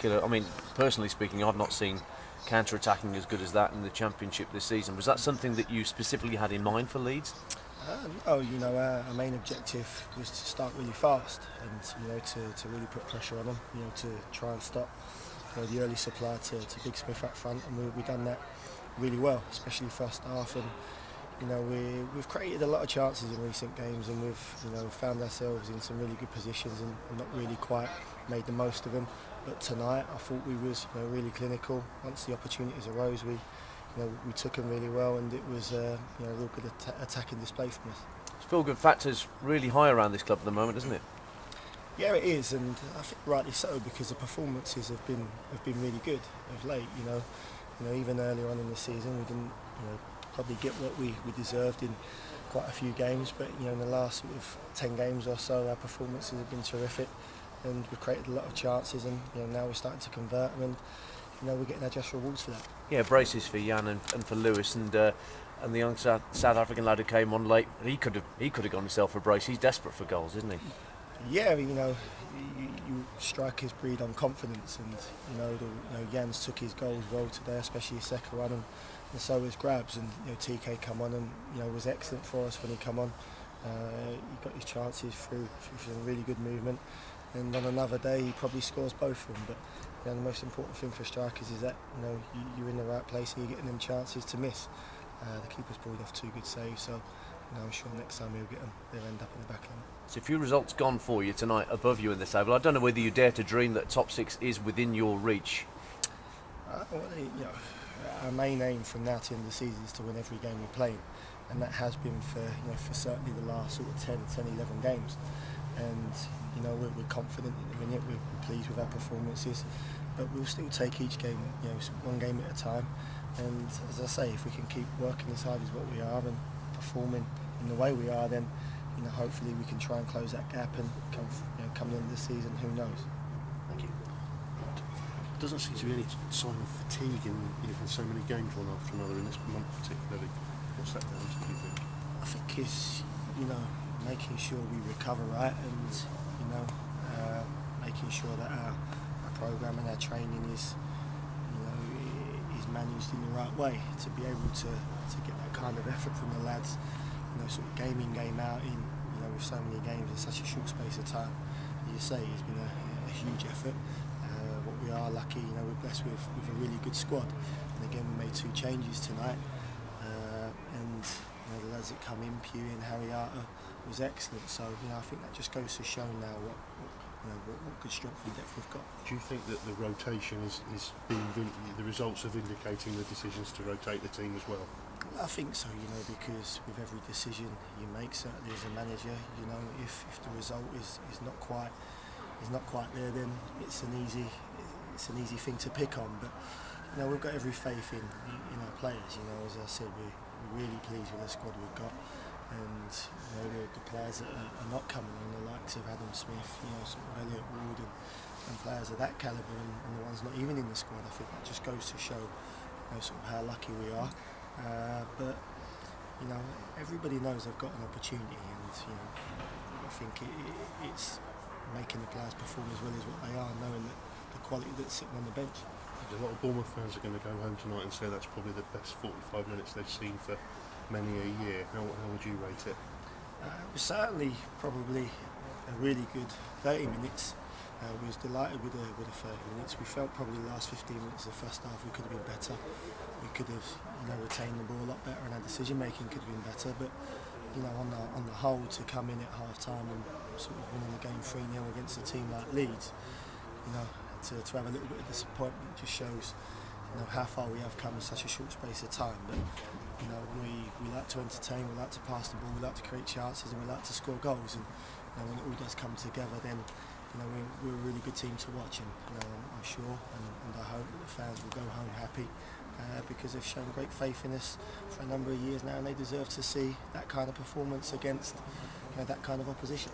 particular, I mean, personally speaking, I've not seen counter-attacking as good as that in the Championship this season. Was that something that you specifically had in mind for Leeds? Our main objective was to start really fast and to really put pressure on them, to try and stop the early supply to Big Smith up front, and we've done that really well, especially first half. And we've created a lot of chances in recent games, and we've found ourselves in some really good positions and not really quite made the most of them. But tonight, I thought we was really clinical. Once the opportunities arose, we took them really well, and it was a real good attacking display from us. Feel-good factor's really high around this club at the moment, isn't it? Yeah, it is, and I think rightly so, because the performances have been really good of late. Even earlier on in the season, we didn't probably get what we deserved in quite a few games, but in the last sort of 10 games or so, our performances have been terrific, and we've created a lot of chances, and now we're starting to convert them, and we're getting our just rewards for that. Yeah, braces for Jan and for Lewis, and the young South African lad who came on late. He could have gone himself a brace. He's desperate for goals, isn't he? Yeah, you strikers breed on confidence, and Jan's took his goals well today, especially his second one, and so was Grabs, and TK come on and was excellent for us when he come on. He got his chances through some really good movement, and on another day he probably scores both of them. But the most important thing for strikers is that you're in the right place and you're getting them chances to miss. The keeper's pulled off 2 good saves, so I'm sure next time he'll get them. They'll end up in the back line. So a few results gone for you tonight above you in the table. I don't know whether you dare to dream that top 6 is within your reach. Our main aim from now to the end of the season is to win every game we play, and that has been for certainly the last sort of 10, 11 games. And we're confident in the minute. We're pleased with our performances, but we'll still take each game, one game at a time. And as I say, if we can keep working as hard as what we are and performing in the way we are, then hopefully we can try and close that gap and come the end of the season. Who knows? Thank you. Doesn't seem to be any sign of fatigue in so many games one after another in this month particularly. What's that down to, do you think? I think it's making sure we recover right, and making sure that our programme and our training is managed in the right way to be able to get that kind of effort from the lads, sort of game in, game out in, with so many games in such a short space of time. As you say, it's been a huge effort. What we are lucky, we're blessed with a really good squad, and again we made 2 changes tonight, and the lads that come in, Pew and Harry Arter, was excellent. So I think that just goes to show now what good strength and depth we've got. Do you think that the rotation is the results are vindicating the decisions to rotate the team as well? I think so, because with every decision you make, certainly as a manager, if the result is not quite there, then it's an easy thing to pick on. But we've got every faith in our players. As I said, we're really pleased with the squad we've got. And the players that are not coming in, the likes of Adam Smith, sort of Elliot Ward, and players of that calibre, and the ones not even in the squad, I think that just goes to show sort of how lucky we are. But everybody knows they've got an opportunity, and I think it's making the players perform as well as what they are, knowing that the quality that's sitting on the bench. A lot of Bournemouth fans are going to go home tonight and say that's probably the best 45 minutes they've seen for many a year. How would you rate it? It was certainly probably a really good 30 minutes. We was delighted with the 30 minutes. We felt probably the last 15 minutes of the first half we could have been better. We could have retained the ball a lot better, and our decision making could have been better. But on the whole, to come in at half time and sort of winning the game 3-0 against a team like Leeds, to have a little bit of disappointment just shows how far we have come in such a short space of time. But we like to entertain, we like to pass the ball, we like to create chances, and we like to score goals. And when it all does come together, then we're a really good team to watch. And I'm sure and I hope that the fans will go home happy, because they've shown great faith in us for a number of years now, and they deserve to see that kind of performance against that kind of opposition.